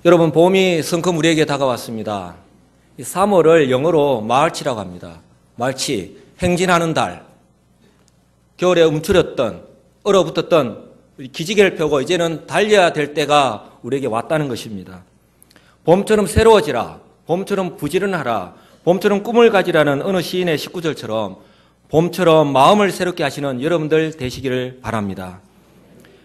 여러분, 봄이 성큼 우리에게 다가왔습니다. 이 3월을 영어로 마르치라고 합니다. 마르치, 행진하는 달. 겨울에 움츠렸던, 얼어붙었던 기지개를 펴고 이제는 달려야 될 때가 우리에게 왔다는 것입니다. 봄처럼 새로워지라, 봄처럼 부지런하라, 봄처럼 꿈을 가지라는 어느 시인의 19절처럼 봄처럼 마음을 새롭게 하시는 여러분들 되시기를 바랍니다.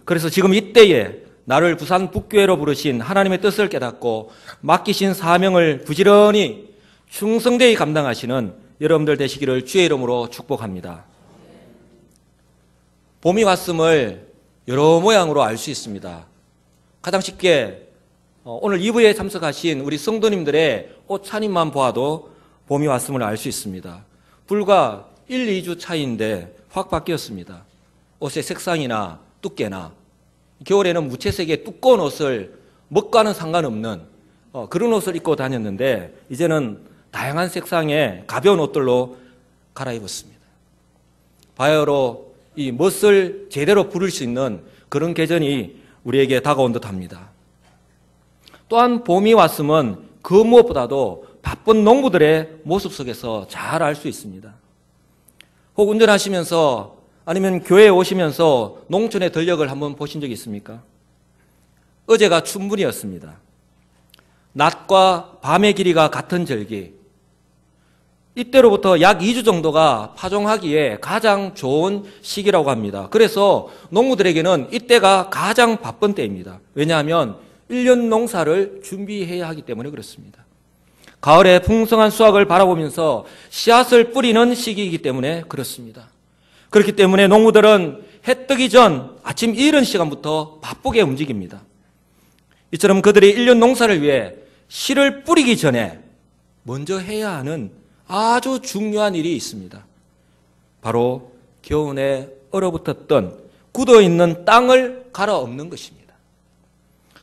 그래서 지금 이때에 나를 부산 북교회로 부르신 하나님의 뜻을 깨닫고 맡기신 사명을 부지런히 충성되이 감당하시는 여러분들 되시기를 주의 이름으로 축복합니다. 봄이 왔음을 여러 모양으로 알 수 있습니다. 가장 쉽게 오늘 2부에 참석하신 우리 성도님들의 옷 차림만 보아도 봄이 왔음을 알 수 있습니다. 불과 1, 2주 차이인데 확 바뀌었습니다. 옷의 색상이나 두께나 겨울에는 무채색의 두꺼운 옷을 먹과는 상관없는 그런 옷을 입고 다녔는데 이제는 다양한 색상의 가벼운 옷들로 갈아입었습니다. 바야흐로 이 멋을 제대로 부릴 수 있는 그런 계절이 우리에게 다가온 듯합니다. 또한 봄이 왔음은 그 무엇보다도 바쁜 농부들의 모습 속에서 잘 알 수 있습니다. 혹 운전하시면서 아니면 교회에 오시면서 농촌의 들녘을 한번 보신 적이 있습니까? 어제가 춘분이었습니다. 낮과 밤의 길이가 같은 절기. 이때로부터 약 2주 정도가 파종하기에 가장 좋은 시기라고 합니다. 그래서 농부들에게는 이때가 가장 바쁜 때입니다. 왜냐하면 1년 농사를 준비해야 하기 때문에 그렇습니다. 가을에 풍성한 수확을 바라보면서 씨앗을 뿌리는 시기이기 때문에 그렇습니다. 그렇기 때문에 농부들은 해 뜨기 전 아침 이른 시간부터 바쁘게 움직입니다. 이처럼 그들이 1년 농사를 위해 씨를 뿌리기 전에 먼저 해야 하는 아주 중요한 일이 있습니다. 바로 겨우내 얼어붙었던 굳어있는 땅을 갈아엎는 것입니다.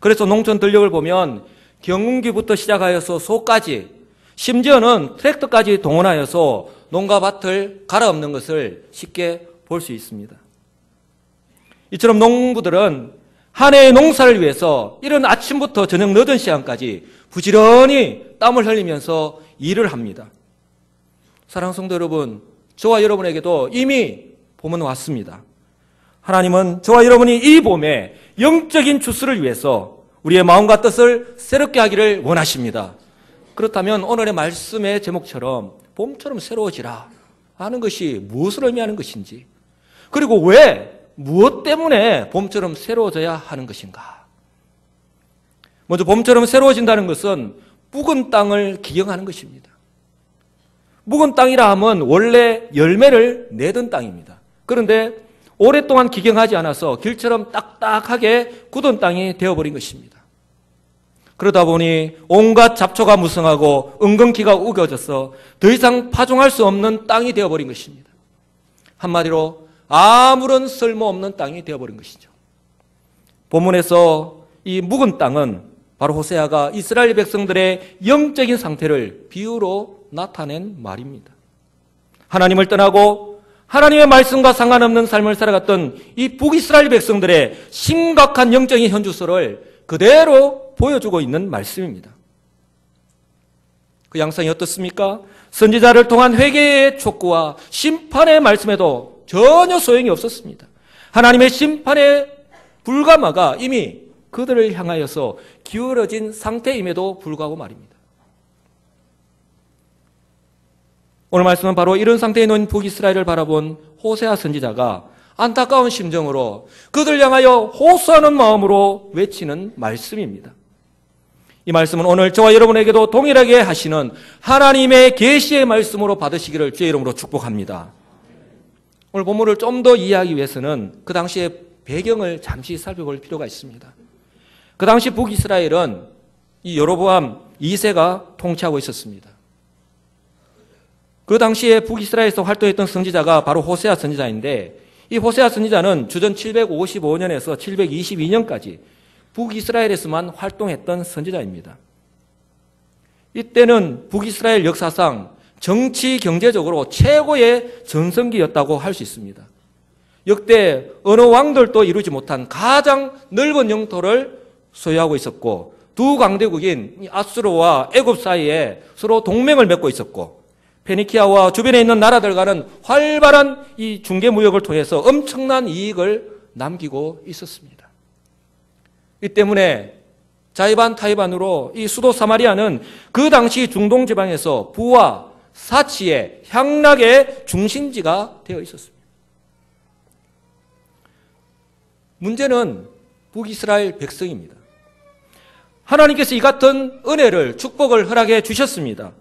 그래서 농촌 들녘을 보면 경운기부터 시작하여서 소까지 심지어는 트랙터까지 동원하여서 농가밭을 갈아엎는 것을 쉽게 볼 수 있습니다. 이처럼 농부들은 한 해의 농사를 위해서 이른 아침부터 저녁 늦은 시간까지 부지런히 땀을 흘리면서 일을 합니다. 사랑하는 성도 여러분, 저와 여러분에게도 이미 봄은 왔습니다. 하나님은 저와 여러분이 이 봄에 영적인 추수를 위해서 우리의 마음과 뜻을 새롭게 하기를 원하십니다. 그렇다면 오늘의 말씀의 제목처럼 봄처럼 새로워지라 하는 것이 무엇을 의미하는 것인지, 그리고 왜, 무엇 때문에 봄처럼 새로워져야 하는 것인가. 먼저 봄처럼 새로워진다는 것은 묵은 땅을 기경하는 것입니다. 묵은 땅이라 하면 원래 열매를 내던 땅입니다. 그런데 오랫동안 기경하지 않아서 길처럼 딱딱하게 굳은 땅이 되어버린 것입니다. 그러다 보니 온갖 잡초가 무성하고 은근기가 우겨져서 더 이상 파종할 수 없는 땅이 되어버린 것입니다. 한마디로 아무런 쓸모없는 땅이 되어버린 것이죠. 본문에서 이 묵은 땅은 바로 호세아가 이스라엘 백성들의 영적인 상태를 비유로 나타낸 말입니다. 하나님을 떠나고 하나님의 말씀과 상관없는 삶을 살아갔던 이 북이스라엘 백성들의 심각한 영적인 현주소를 그대로 보여주고 있는 말씀입니다. 그 양상이 어떻습니까? 선지자를 통한 회개의 촉구와 심판의 말씀에도 전혀 소용이 없었습니다. 하나님의 심판의 불가마가 이미 그들을 향하여서 기울어진 상태임에도 불구하고 말입니다. 오늘 말씀은 바로 이런 상태에 놓인 북이스라엘을 바라본 호세아 선지자가 안타까운 심정으로 그들 향하여 호소하는 마음으로 외치는 말씀입니다. 이 말씀은 오늘 저와 여러분에게도 동일하게 하시는 하나님의 계시의 말씀으로 받으시기를 주의 이름으로 축복합니다. 오늘 본문을 좀 더 이해하기 위해서는 그 당시의 배경을 잠시 살펴볼 필요가 있습니다. 그 당시 북이스라엘은 이 여로보암 2세가 통치하고 있었습니다. 그 당시에 북이스라엘에서 활동했던 선지자가 바로 호세아 선지자인데, 이 호세아 선지자는 주전 755년에서 722년까지 북이스라엘에서만 활동했던 선지자입니다. 이때는 북이스라엘 역사상 정치 경제적으로 최고의 전성기였다고 할 수 있습니다. 역대 어느 왕들도 이루지 못한 가장 넓은 영토를 소유하고 있었고 두 강대국인 아수르와 애굽 사이에 서로 동맹을 맺고 있었고 페니키아와 주변에 있는 나라들과는 활발한 이 중개 무역을 통해서 엄청난 이익을 남기고 있었습니다. 이 때문에 자이반 타이반으로 이 수도 사마리아는 그 당시 중동 지방에서 부와 사치의 향락의 중심지가 되어 있었습니다. 문제는 북이스라엘 백성입니다. 하나님께서 이 같은 은혜를, 축복을 허락해 주셨습니다.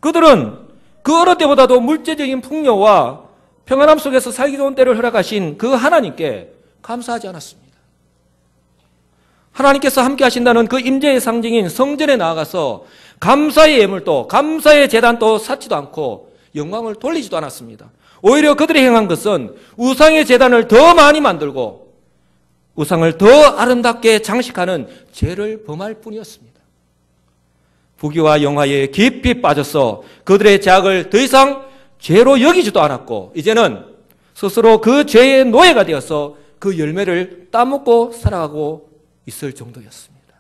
그들은 그 어느 때보다도 물질적인 풍요와 평안함 속에서 살기 좋은 때를 허락하신 그 하나님께 감사하지 않았습니다. 하나님께서 함께 하신다는 그 임재의 상징인 성전에 나아가서 감사의 예물도, 감사의 제단도 쌓지도 않고 영광을 돌리지도 않았습니다. 오히려 그들이 행한 것은 우상의 제단을 더 많이 만들고 우상을 더 아름답게 장식하는 죄를 범할 뿐이었습니다. 부귀와 영화에 깊이 빠져서 그들의 죄악을 더 이상 죄로 여기지도 않았고 이제는 스스로 그 죄의 노예가 되어서 그 열매를 따먹고 살아가고 있을 정도였습니다.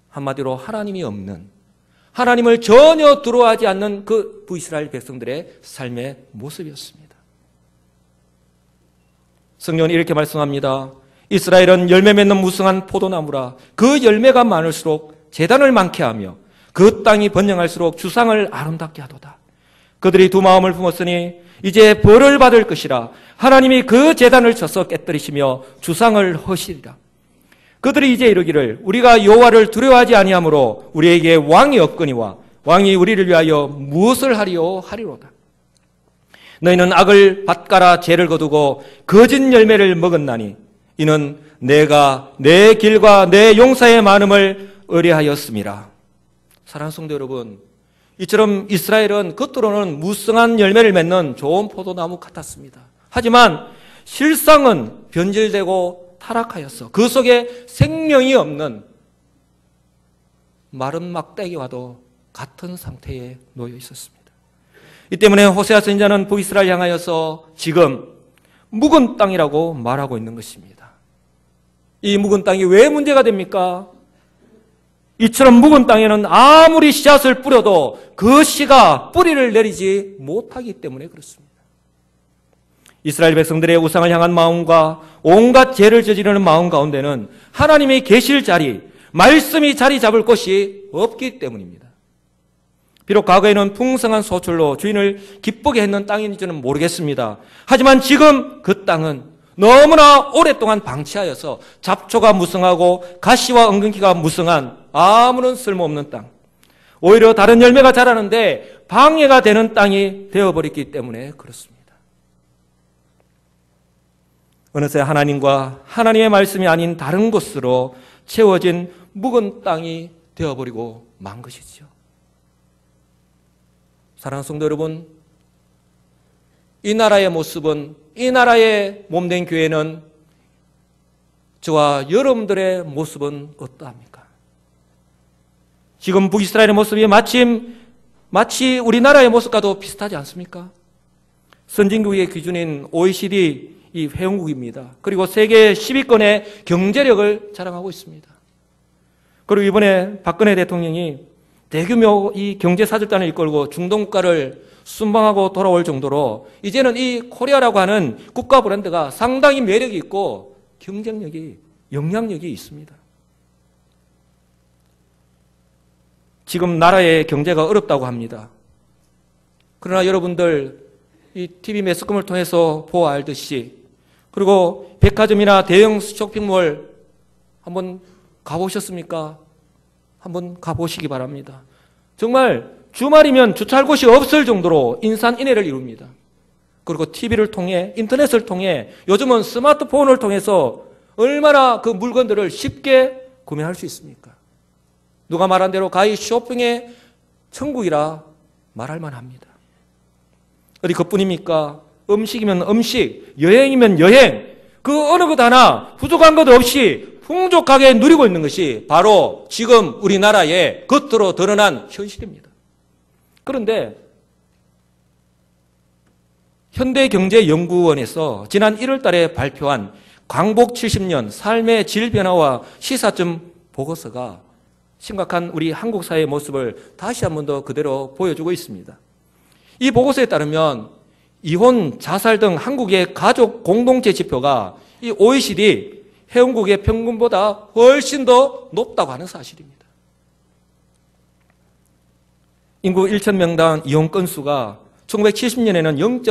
한마디로 하나님이 없는, 하나님을 전혀 두려워하지 않는 그 북이스라엘 백성들의 삶의 모습이었습니다. 성경은 이렇게 말씀합니다. 이스라엘은 열매 맺는 무성한 포도나무라. 그 열매가 많을수록 제단을 많게 하며 그 땅이 번영할수록 주상을 아름답게 하도다. 그들이 두 마음을 품었으니 이제 벌을 받을 것이라. 하나님이 그 제단을 쳐서 깨뜨리시며 주상을 허시리라. 그들이 이제 이르기를 우리가 여호와를 두려워하지 아니하므로 우리에게 왕이 없거니와 왕이 우리를 위하여 무엇을 하리요 하리로다. 너희는 악을 밭가라 죄를 거두고 거짓 열매를 먹었나니 이는 내가 내 길과 내 용사의 많음을 의뢰하였음이라. 사랑하는 성도 여러분, 이처럼 이스라엘은 겉으로는 무성한 열매를 맺는 좋은 포도나무 같았습니다. 하지만 실상은 변질되고 타락하였어. 그 속에 생명이 없는 마른 막대기와도 같은 상태에 놓여 있었습니다. 이 때문에 호세아 선지자는 북이스라엘 향하여서 지금 묵은 땅이라고 말하고 있는 것입니다. 이 묵은 땅이 왜 문제가 됩니까? 이처럼 묵은 땅에는 아무리 씨앗을 뿌려도 그 씨가 뿌리를 내리지 못하기 때문에 그렇습니다. 이스라엘 백성들의 우상을 향한 마음과 온갖 죄를 저지르는 마음 가운데는 하나님이 계실 자리, 말씀이 자리 잡을 곳이 없기 때문입니다. 비록 과거에는 풍성한 소출로 주인을 기쁘게 했는 땅인지는 모르겠습니다. 하지만 지금 그 땅은 너무나 오랫동안 방치하여서 잡초가 무성하고 가시와 엉겅퀴가 무성한 아무런 쓸모없는 땅, 오히려 다른 열매가 자라는데 방해가 되는 땅이 되어버렸기 때문에 그렇습니다. 어느새 하나님과 하나님의 말씀이 아닌 다른 곳으로 채워진 묵은 땅이 되어버리고 만 것이죠. 사랑하는 성도 여러분, 이 나라의 모습은, 이 나라의 몸된 교회는 저와 여러분들의 모습은 어떠합니까? 지금 북이스라엘의 모습이 마치 우리나라의 모습과도 비슷하지 않습니까? 선진국의 기준인 OECD 이 회원국입니다. 그리고 세계 10위권의 경제력을 자랑하고 있습니다. 그리고 이번에 박근혜 대통령이 대규모 이 경제사절단을 이끌고 중동 국가를 순방하고 돌아올 정도로 이제는 이 코리아라고 하는 국가 브랜드가 상당히 매력이 있고 경쟁력이, 영향력이 있습니다. 지금 나라의 경제가 어렵다고 합니다. 그러나 여러분들 이 TV 매스컴을 통해서 보아 알듯이, 그리고 백화점이나 대형 쇼핑몰 한번 가보셨습니까? 한번 가보시기 바랍니다. 정말 주말이면 주차할 곳이 없을 정도로 인산인해를 이룹니다. 그리고 TV를 통해, 인터넷을 통해, 요즘은 스마트폰을 통해서 얼마나 그 물건들을 쉽게 구매할 수 있습니까? 누가 말한 대로 가히 쇼핑의 천국이라 말할 만합니다. 어디 그뿐입니까? 음식이면 음식, 여행이면 여행, 그 어느 것 하나 부족한 것 없이 풍족하게 누리고 있는 것이 바로 지금 우리나라의 겉으로 드러난 현실입니다. 그런데 현대경제연구원에서 지난 1월 달에 발표한 광복 70년 삶의 질 변화와 시사점 보고서가 심각한 우리 한국 사회의 모습을 다시 한 번 더 그대로 보여주고 있습니다. 이 보고서에 따르면 이혼, 자살 등 한국의 가족 공동체 지표가 이 OECD 회원국의 평균보다 훨씬 더 높다고 하는 사실입니다. 인구 1,000명당 이혼 건수가 1970년에는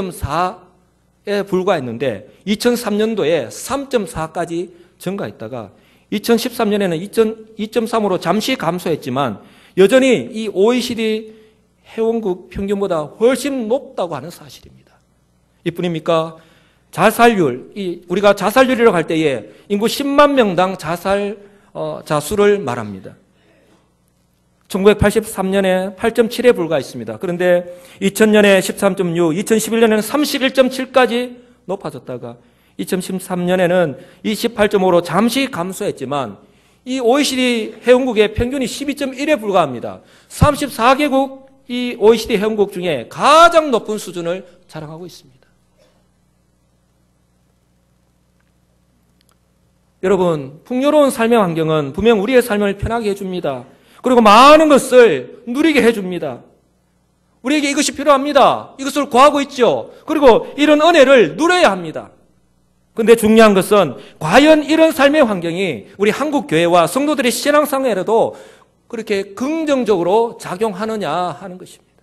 0.4에 불과했는데 2003년도에 3.4까지 증가했다가 2013년에는 2.3으로 잠시 감소했지만 여전히 이 OECD 회원국 평균보다 훨씬 높다고 하는 사실입니다. 이뿐입니까? 자살률, 우리가 자살률이라고 할 때에 인구 10만 명당 자수를 말합니다. 1983년에 8.7에 불과했습니다. 그런데 2000년에 13.6, 2011년에는 31.7까지 높아졌다가 2013년에는 28.5로 잠시 감소했지만 이 OECD 회원국의 평균이 12.1에 불과합니다. 34개국 이 OECD 회원국 중에 가장 높은 수준을 자랑하고 있습니다. 여러분, 풍요로운 삶의 환경은 분명 우리의 삶을 편하게 해줍니다. 그리고 많은 것을 누리게 해줍니다. 우리에게 이것이 필요합니다. 이것을 구하고 있죠. 그리고 이런 은혜를 누려야 합니다. 그런데 중요한 것은 과연 이런 삶의 환경이 우리 한국 교회와 성도들의 신앙생활에도 그렇게 긍정적으로 작용하느냐 하는 것입니다.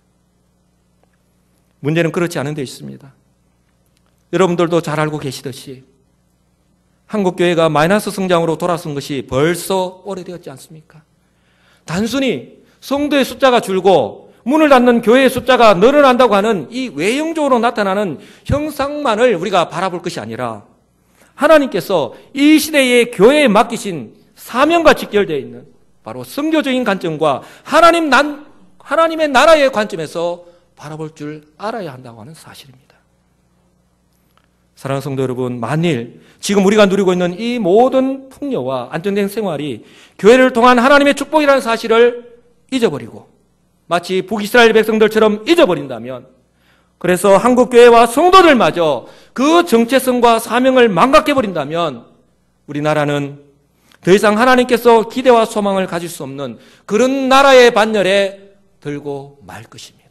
문제는 그렇지 않은 데 있습니다. 여러분들도 잘 알고 계시듯이 한국 교회가 마이너스 성장으로 돌아선 것이 벌써 오래되었지 않습니까? 단순히 성도의 숫자가 줄고 문을 닫는 교회의 숫자가 늘어난다고 하는 이 외형적으로 나타나는 형상만을 우리가 바라볼 것이 아니라 하나님께서 이 시대의 교회에 맡기신 사명과 직결되어 있는 바로 선교적인 관점과 하나님의 나라의 관점에서 바라볼 줄 알아야 한다고 하는 사실입니다. 사랑하는 성도 여러분, 만일 지금 우리가 누리고 있는 이 모든 풍요와 안정된 생활이 교회를 통한 하나님의 축복이라는 사실을 잊어버리고 마치 북이스라엘 백성들처럼 잊어버린다면, 그래서 한국교회와 성도들마저 그 정체성과 사명을 망각해버린다면 우리나라는 더 이상 하나님께서 기대와 소망을 가질 수 없는 그런 나라의 반열에 들고 말 것입니다.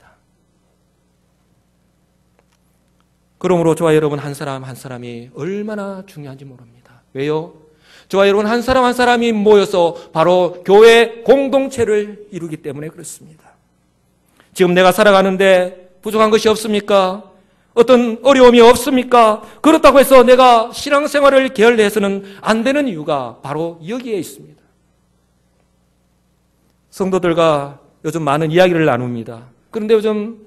그러므로 저와 여러분 한 사람 한 사람이 얼마나 중요한지 모릅니다. 왜요? 저와 여러분 한 사람 한 사람이 모여서 바로 교회 공동체를 이루기 때문에 그렇습니다. 지금 내가 살아가는데 부족한 것이 없습니까? 어떤 어려움이 없습니까? 그렇다고 해서 내가 신앙생활을 게을리해서는 안 되는 이유가 바로 여기에 있습니다. 성도들과 요즘 많은 이야기를 나눕니다. 그런데 요즘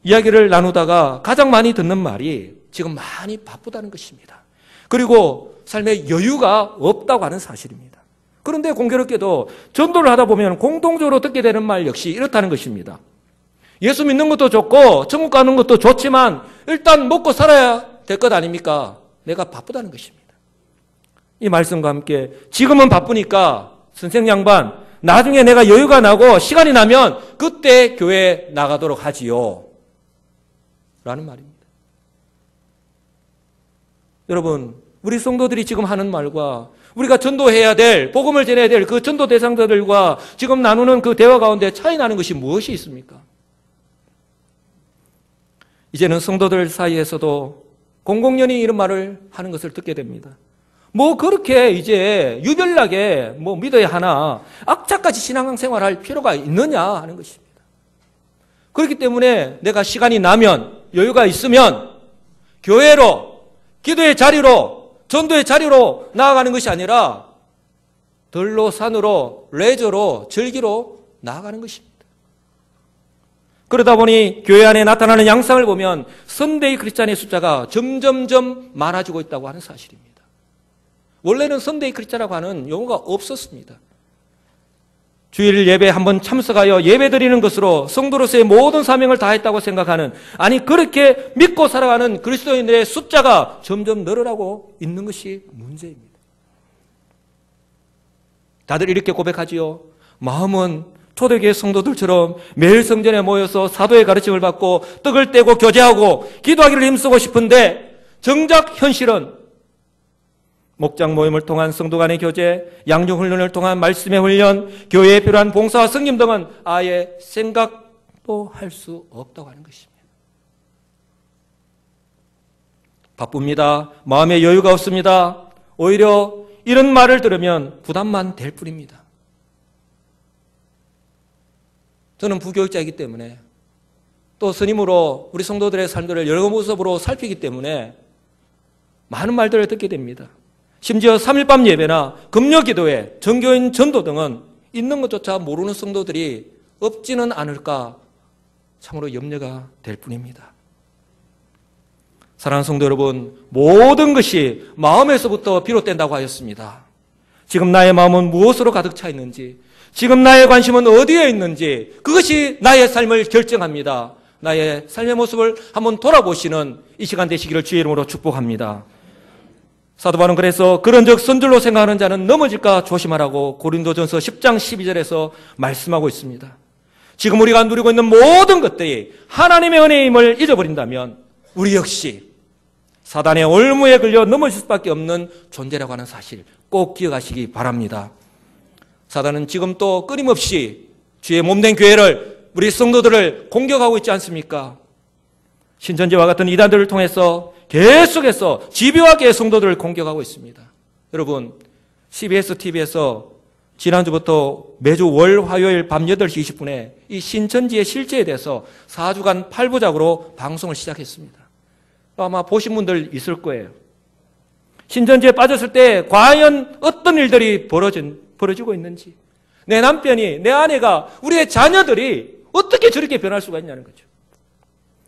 이야기를 나누다가 가장 많이 듣는 말이 지금 많이 바쁘다는 것입니다. 그리고 삶에 여유가 없다고 하는 사실입니다. 그런데 공교롭게도 전도를 하다 보면 공통적으로 듣게 되는 말 역시 이렇다는 것입니다. 예수 믿는 것도 좋고 천국 가는 것도 좋지만 일단 먹고 살아야 될 것 아닙니까? 내가 바쁘다는 것입니다. 이 말씀과 함께 지금은 바쁘니까 선생 양반 나중에 내가 여유가 나고 시간이 나면 그때 교회 나가도록 하지요 라는 말입니다. 여러분, 우리 성도들이 지금 하는 말과 우리가 전도해야 될, 복음을 전해야 될 그 전도 대상자들과 지금 나누는 그 대화 가운데 차이 나는 것이 무엇이 있습니까? 이제는 성도들 사이에서도 공공연히 이런 말을 하는 것을 듣게 됩니다. 뭐 그렇게 이제 유별나게 뭐 믿어야 하나, 악착같이 신앙생활 할 필요가 있느냐 하는 것입니다. 그렇기 때문에 내가 시간이 나면, 여유가 있으면 교회로, 기도의 자리로, 전도의 자리로 나아가는 것이 아니라 들로 산으로, 레저로, 즐기로 나아가는 것입니다. 그러다 보니 교회 안에 나타나는 양상을 보면 선데이 크리스찬의 숫자가 점점점 많아지고 있다고 하는 사실입니다. 원래는 선데이 크리스찬이라고 하는 용어가 없었습니다. 주일 예배에 한번 참석하여 예배드리는 것으로 성도로서의 모든 사명을 다했다고 생각하는, 아니 그렇게 믿고 살아가는 그리스도인들의 숫자가 점점 늘어나고 있는 것이 문제입니다. 다들 이렇게 고백하지요. 마음은 초대교회 성도들처럼 매일 성전에 모여서 사도의 가르침을 받고 떡을 떼고 교제하고 기도하기를 힘쓰고 싶은데 정작 현실은 목장 모임을 통한 성도 간의 교제, 양육 훈련을 통한 말씀의 훈련, 교회에 필요한 봉사와 섬김 등은 아예 생각도 할 수 없다고 하는 것입니다. 바쁩니다. 마음에 여유가 없습니다. 오히려 이런 말을 들으면 부담만 될 뿐입니다. 저는 부교육자이기 때문에 또 스님으로 우리 성도들의 삶들을 여러 모습으로 살피기 때문에 많은 말들을 듣게 됩니다. 심지어 3일밤 예배나 금요기도회, 정교인 전도 등은 있는 것조차 모르는 성도들이 없지는 않을까 참으로 염려가 될 뿐입니다. 사랑하는 성도 여러분, 모든 것이 마음에서부터 비롯된다고 하였습니다. 지금 나의 마음은 무엇으로 가득 차 있는지, 지금 나의 관심은 어디에 있는지, 그것이 나의 삶을 결정합니다. 나의 삶의 모습을 한번 돌아보시는 이 시간 되시기를 주의 이름으로 축복합니다. 사도 바울은 그래서 그런즉 선줄로 생각하는 자는 넘어질까 조심하라고 고린도전서 10장 12절에서 말씀하고 있습니다. 지금 우리가 누리고 있는 모든 것들이 하나님의 은혜임을 잊어버린다면 우리 역시 사단의 올무에 걸려 넘어질 수밖에 없는 존재라고 하는 사실 꼭 기억하시기 바랍니다. 사단은 지금 또 끊임없이 주의 몸된 교회를, 우리 성도들을 공격하고 있지 않습니까? 신천지와 같은 이단들을 통해서 계속해서 집요하게 성도들을 공격하고 있습니다. 여러분, CBS TV에서 지난주부터 매주 월, 화요일 밤 8시 20분에 이 신천지의 실제에 대해서 4주간 8부작으로 방송을 시작했습니다. 아마 보신 분들 있을 거예요. 신천지에 빠졌을 때 과연 어떤 일들이 벌어지고 있는지, 내 남편이, 내 아내가, 우리의 자녀들이 어떻게 저렇게 변할 수가 있냐는 거죠.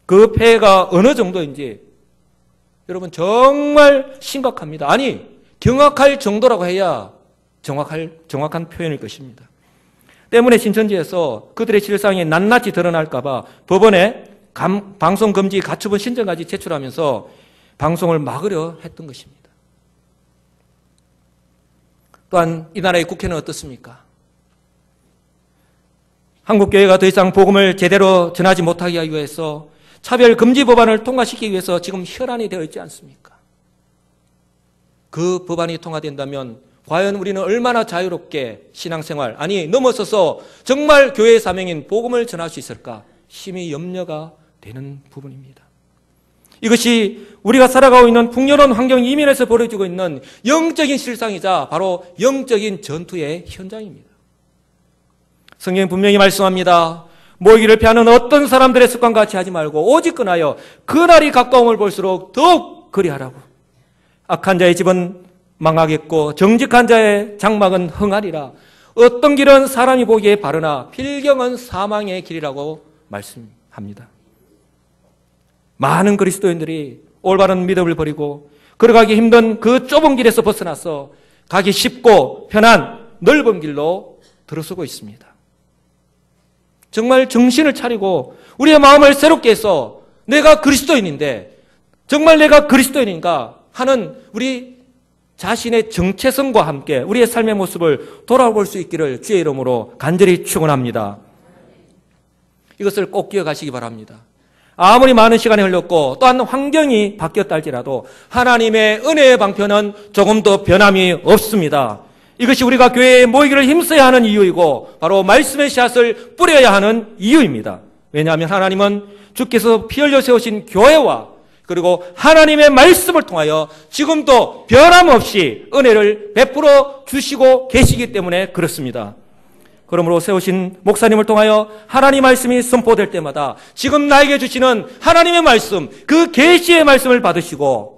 그 폐해가 어느 정도인지 여러분 정말 심각합니다. 아니, 경악할 정도라고 해야 정확한 표현일 것입니다. 때문에 신천지에서 그들의 실상이 낱낱이 드러날까 봐 법원에 방송금지 가처분 신청까지 제출하면서 방송을 막으려 했던 것입니다. 또한 이 나라의 국회는 어떻습니까? 한국교회가 더 이상 복음을 제대로 전하지 못하게 하기 위해서 차별금지 법안을 통과시키기 위해서 지금 혈안이 되어 있지 않습니까? 그 법안이 통과된다면 과연 우리는 얼마나 자유롭게 신앙생활, 아니 넘어서서 정말 교회의 사명인 복음을 전할 수 있을까? 심히 염려가 되는 부분입니다. 이것이 우리가 살아가고 있는 풍요로운 환경 이면에서 벌어지고 있는 영적인 실상이자 바로 영적인 전투의 현장입니다. 성경이 분명히 말씀합니다. 모이기를 피하는 어떤 사람들의 습관과 같이 하지 말고 오직 끊하여 그날이 가까움을 볼수록 더욱 그리하라고. 악한 자의 집은 망하겠고 정직한 자의 장막은 흥하리라. 어떤 길은 사람이 보기에 바르나 필경은 사망의 길이라고 말씀합니다. 많은 그리스도인들이 올바른 믿음을 버리고 걸어가기 힘든 그 좁은 길에서 벗어나서 가기 쉽고 편한 넓은 길로 들어서고 있습니다. 정말 정신을 차리고 우리의 마음을 새롭게 해서 내가 그리스도인인데 정말 내가 그리스도인인가 하는 우리 자신의 정체성과 함께 우리의 삶의 모습을 돌아볼 수 있기를 주의 이름으로 간절히 축원합니다. 이것을 꼭 기억하시기 바랍니다. 아무리 많은 시간이 흘렀고 또한 환경이 바뀌었다 할지라도 하나님의 은혜의 방편은 조금도 변함이 없습니다. 이것이 우리가 교회에 모이기를 힘써야 하는 이유이고 바로 말씀의 씨앗을 뿌려야 하는 이유입니다. 왜냐하면 하나님은 주께서 피 흘려 세우신 교회와 그리고 하나님의 말씀을 통하여 지금도 변함없이 은혜를 베풀어 주시고 계시기 때문에 그렇습니다. 그러므로 세우신 목사님을 통하여 하나님 말씀이 선포될 때마다 지금 나에게 주시는 하나님의 말씀, 그 계시의 말씀을 받으시고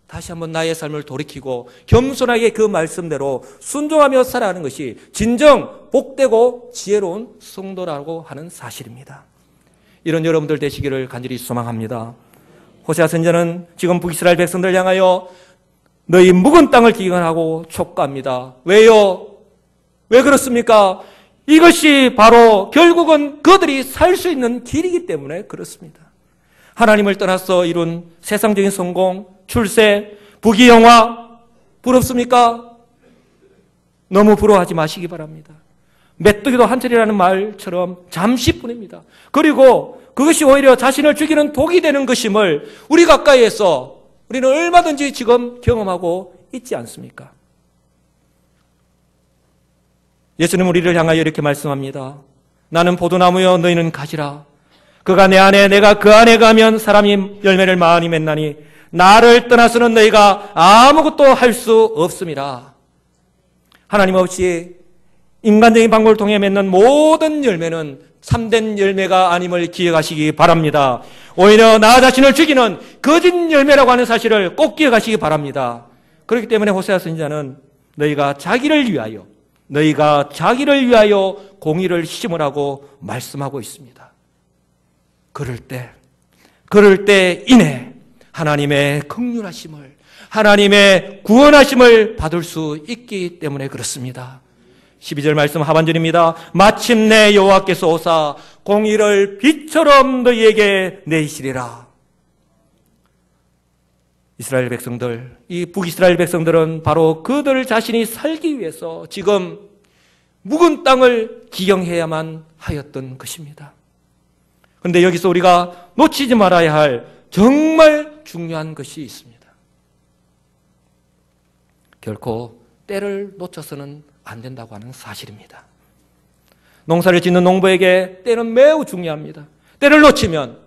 다시 한번 나의 삶을 돌이키고 겸손하게 그 말씀대로 순종하며 살아가는 것이 진정 복되고 지혜로운 성도라고 하는 사실입니다. 이런 여러분들 되시기를 간절히 소망합니다. 호세아 선지자는 지금 북이스라엘 백성들을 향하여 너희 묵은 땅을 기근하고 촉구합니다. 왜요? 왜 그렇습니까? 이것이 바로 결국은 그들이 살 수 있는 길이기 때문에 그렇습니다. 하나님을 떠나서 이룬 세상적인 성공, 출세, 부귀영화 부럽습니까? 너무 부러워하지 마시기 바랍니다. 메뚜기도 한철이라는 말처럼 잠시뿐입니다. 그리고 그것이 오히려 자신을 죽이는 독이 되는 것임을 우리 가까이에서 우리는 얼마든지 지금 경험하고 있지 않습니까? 예수님 우리를 향하여 이렇게 말씀합니다. 나는 포도나무여 너희는 가지라. 그가 내 안에 내가 그 안에 가면 사람이 열매를 많이 맺나니 나를 떠나서는 너희가 아무것도 할 수 없음이라. 하나님 없이 인간적인 방법을 통해 맺는 모든 열매는 참된 열매가 아님을 기억하시기 바랍니다. 오히려 나 자신을 죽이는 거짓 열매라고 하는 사실을 꼭 기억하시기 바랍니다. 그렇기 때문에 호세아 선지자는 너희가 자기를 위하여 공의를 심으라고 말씀하고 있습니다. 그럴 때이내 하나님의 긍휼하심을, 하나님의 구원하심을 받을 수 있기 때문에 그렇습니다. 12절 말씀 하반절입니다. 마침내 여호와께서 오사 공의를 빛처럼 너희에게 내시리라. 이스라엘 백성들, 이 북이스라엘 백성들은 바로 그들 자신이 살기 위해서 지금 묵은 땅을 기경해야만 하였던 것입니다. 그런데 여기서 우리가 놓치지 말아야 할 정말 중요한 것이 있습니다. 결코 때를 놓쳐서는 안 된다고 하는 사실입니다. 농사를 짓는 농부에게 때는 매우 중요합니다. 때를 놓치면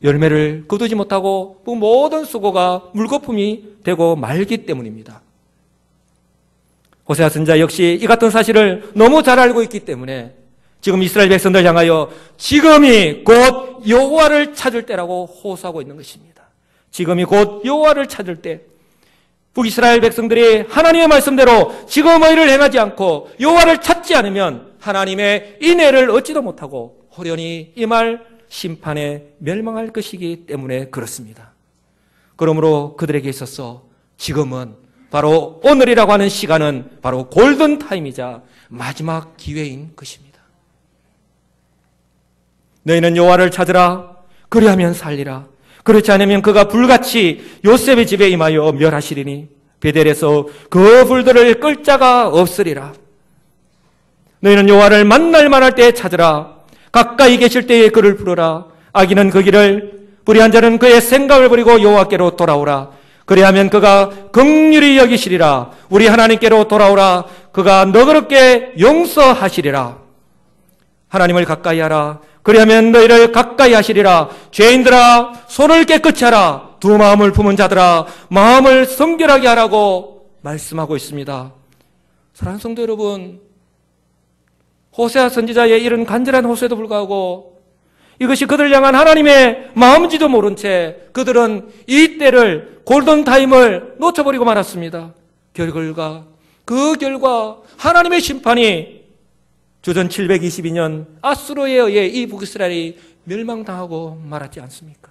열매를 거두지 못하고 그 모든 수고가 물거품이 되고 말기 때문입니다. 호세아 선지자 역시 이 같은 사실을 너무 잘 알고 있기 때문에 지금 이스라엘 백성들 향하여 지금이 곧 여호와를 찾을 때라고 호소하고 있는 것입니다. 지금이 곧 여호와를 찾을 때, 북이스라엘 백성들이 하나님의 말씀대로 지금 의를 행하지 않고 여호와를 찾지 않으면 하나님의 인애를 얻지도 못하고 호련히 이 말 심판에 멸망할 것이기 때문에 그렇습니다. 그러므로 그들에게 있어서 지금은 바로 오늘이라고 하는 시간은 바로 골든타임이자 마지막 기회인 것입니다. 너희는 여호와를 찾으라. 그리하면 살리라. 그렇지 않으면 그가 불같이 요셉의 집에 임하여 멸하시리니 베델에서 그 불들을 끌 자가 없으리라. 너희는 여호와를 만날 만할 때에 찾으라. 가까이 계실 때에 그를 부르라. 악인은 그 길을, 불의한 자는 그의 생각을 버리고 여호와께로 돌아오라. 그리하면 그가 긍휼히 여기시리라. 우리 하나님께로 돌아오라. 그가 너그럽게 용서하시리라. 하나님을 가까이 하라. 그리하면 너희를 가까이 하시리라. 죄인들아 손을 깨끗이 하라. 두 마음을 품은 자들아 마음을 성결하게 하라고 말씀하고 있습니다. 사랑하는 성도 여러분, 호세아 선지자의 이런 간절한 호소에도 불구하고 이것이 그들을 향한 하나님의 마음인지도 모른 채 그들은 이 때를, 골든타임을 놓쳐버리고 말았습니다. 그 결과 하나님의 심판이 주전 722년 아수르에 의해 이 북이스라엘이 멸망당하고 말았지 않습니까?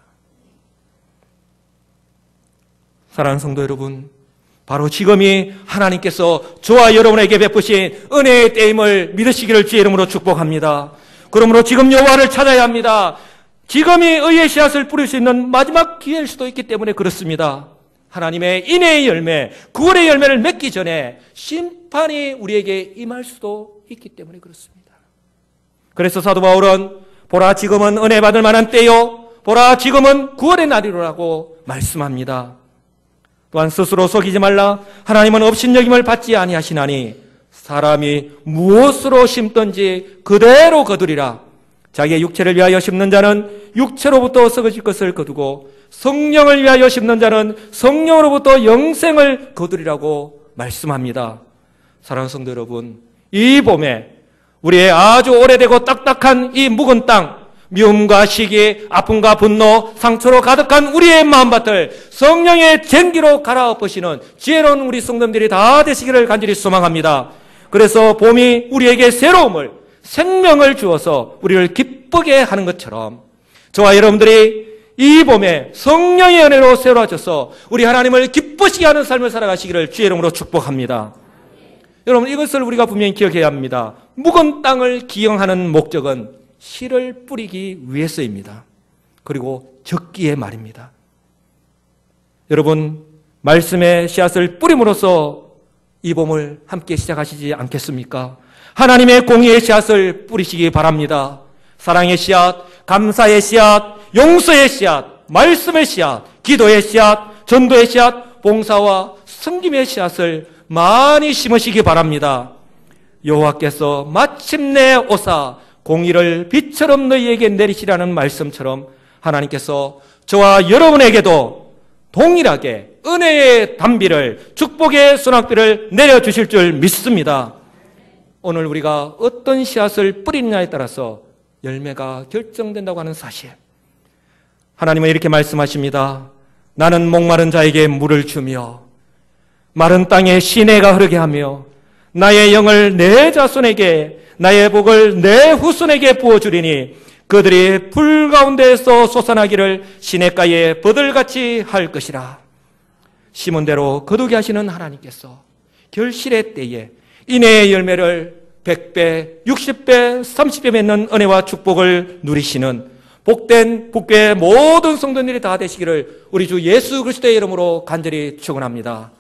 사랑하는 성도 여러분, 바로 지금이 하나님께서 저와 여러분에게 베푸신 은혜의 때임을 믿으시기를 주의 이름으로 축복합니다. 그러므로 지금 여호와를 찾아야 합니다. 지금이 의의 씨앗을 뿌릴 수 있는 마지막 기회일 수도 있기 때문에 그렇습니다. 하나님의 인애의 열매, 구원의 열매를 맺기 전에 심판이 우리에게 임할 수도 있기 때문에 그렇습니다. 그래서 사도 바울은 보라 지금은 은혜 받을 만한 때요, 보라 지금은 구원의 날이로라고 말씀합니다. 또한 스스로 속이지 말라. 하나님은 업신여김을 받지 아니하시나니 사람이 무엇으로 심든지 그대로 거두리라. 자기의 육체를 위하여 심는 자는 육체로부터 썩어질 것을 거두고 성령을 위하여 심는 자는 성령으로부터 영생을 거두리라고 말씀합니다. 사랑하는 성도 여러분, 이 봄에 우리의 아주 오래되고 딱딱한 이 묵은 땅, 미움과 시기, 아픔과 분노, 상처로 가득한 우리의 마음밭을 성령의 쟁기로 갈아엎으시는 지혜로운 우리 성도님들이 다 되시기를 간절히 소망합니다. 그래서 봄이 우리에게 새로움을, 생명을 주어서 우리를 기쁘게 하는 것처럼 저와 여러분들이 이 봄에 성령의 은혜로 새로워져서 우리 하나님을 기쁘시게 하는 삶을 살아가시기를 주의 이름으로 축복합니다. 여러분, 이것을 우리가 분명히 기억해야 합니다. 묵은 땅을 기영하는 목적은 씨를 뿌리기 위해서입니다. 그리고 적기의 말입니다. 여러분, 말씀의 씨앗을 뿌림으로써 이 봄을 함께 시작하시지 않겠습니까? 하나님의 공의의 씨앗을 뿌리시기 바랍니다. 사랑의 씨앗, 감사의 씨앗, 용서의 씨앗, 말씀의 씨앗, 기도의 씨앗, 전도의 씨앗, 봉사와 섬김의 씨앗을 많이 심으시기 바랍니다. 여호와께서 마침내 오사 공의를 빛처럼 너희에게 내리시라는 말씀처럼 하나님께서 저와 여러분에게도 동일하게 은혜의 단비를, 축복의 소낙비를 내려주실 줄 믿습니다. 오늘 우리가 어떤 씨앗을 뿌리느냐에 따라서 열매가 결정된다고 하는 사실. 하나님은 이렇게 말씀하십니다. 나는 목마른 자에게 물을 주며 마른 땅에 시내가 흐르게 하며 나의 영을 내 자손에게, 나의 복을 내 후손에게 부어주리니 그들이 불 가운데에서 솟아나기를 시냇가에 버들같이 할 것이라. 심은 대로 거두게 하시는 하나님께서 결실의 때에 인내의 열매를 100배, 60배, 30배 맺는 은혜와 축복을 누리시는 복된 국교의 모든 성도들이 다 되시기를 우리 주 예수 그리스도의 이름으로 간절히 축원합니다.